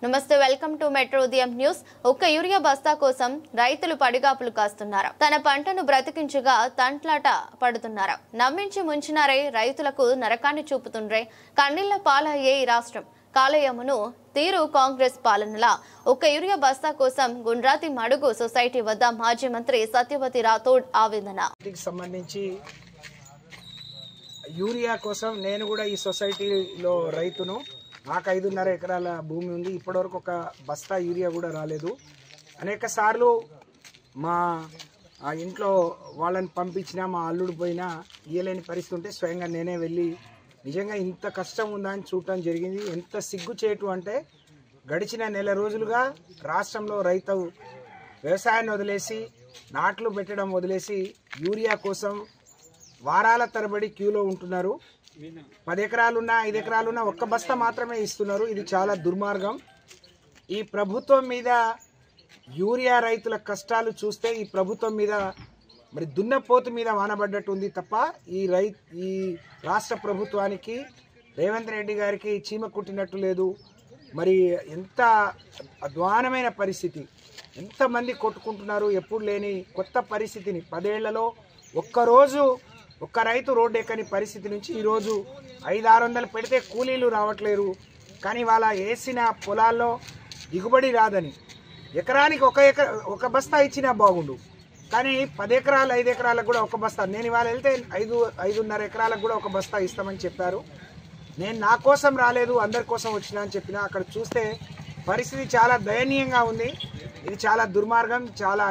నమస్తే welcome to metro ఉదయం news. ఒక్క యూరియా బస్తా కోసం రైతులు పడిగాపులు కాస్తున్నారు. తన పంటను బ్రతికించగా తంట్లాట పడుతున్నారు. నమ్మించి ముంచినారే రైతులకు నరకాన్ని చూపుతుండ్రే. కన్నీళ్ల పాలయ్యే ఈ రాష్ట్రం. కాలయమును తీరు కాంగ్రెస్ పాలనలా ఒక్క యూరియా బస్తా కోసం గుండ్రాతి మడుగు సొసైటీ వద్ద మాజీ మంత్రి సత్యవతి రాథోడ్ ఆవేదన. సంబంధించి యూరియా కోసం నేను కూడా ఈ సొసైటీలో రైతును. నాకు 5.5 ఎకరాల భూమి ఉంది. ఇప్పటివరకు ఒక బస్తా యూరియా కూడా రాలేదు. అనేక సార్లు మా ఇంట్లో వాళ్ళని పంపించినా మా అల్లుడు పోయినా ఇయ్యలేని పరిస్థితి ఉంటే స్వయంగా నేనే వెళ్ళి నిజంగా ఇంత కష్టం ఉందా అని చూడటం జరిగింది. ఎంత సిగ్గుచేటు అంటే గడిచిన నెల రోజులుగా రాష్ట్రంలో రైతు వ్యవసాయాన్ని వదిలేసి నాట్లు పెట్టడం వదిలేసి యూరియా కోసం వారాల తరబడి క్యూలో ఉంటున్నారు. 10 ఎకరాలున్నా 5 ఎకరాలున్నా ఒక్క బస్తా మాత్రమే ఇస్తున్నారు. ఇది చాలా దుర్మార్గం. ఈ ప్రభుత్వం మీద యూరియా రైతుల కష్టాలు చూస్తే ఈ ప్రభుత్వం మీద మరి దున్నపోతు మీద వానబడ్డట్టు ఉంది తప్ప ఈ రాష్ట్ర ప్రభుత్వానికి రేవంత్ రెడ్డి గారికి చీమ కుట్టినట్టు లేదు. మరి ఎంత అధ్వానమైన పరిస్థితి, ఎంతమంది కొట్టుకుంటున్నారు. ఎప్పుడు లేని కొత్త పరిస్థితిని 10 ఏళ్లలో ఒక్కరోజు ఒక్క రైతు రోడ్డు ఎక్కని పరిస్థితి నుంచి ఈరోజు 500-600 పెడితే కూలీలు రావట్లేరు. కానీ వాళ్ళ వేసిన పొలాల్లో దిగుబడి రాదని ఎకరానికి ఒక బస్తా ఇచ్చినా బాగుండు. కానీ 10 ఎకరాలు 5 ఎకరాలకు కూడా ఒక బస్తా. నేను ఇవాళ వెళ్తే 5.5 ఎకరాలకు కూడా ఒక బస్తా ఇస్తామని చెప్పారు. నేను నా కోసం రాలేదు, అందరి కోసం వచ్చినా అని చెప్పినా. అక్కడ చూస్తే పరిస్థితి చాలా దయనీయంగా ఉంది. ఇది చాలా దుర్మార్గం. చాలా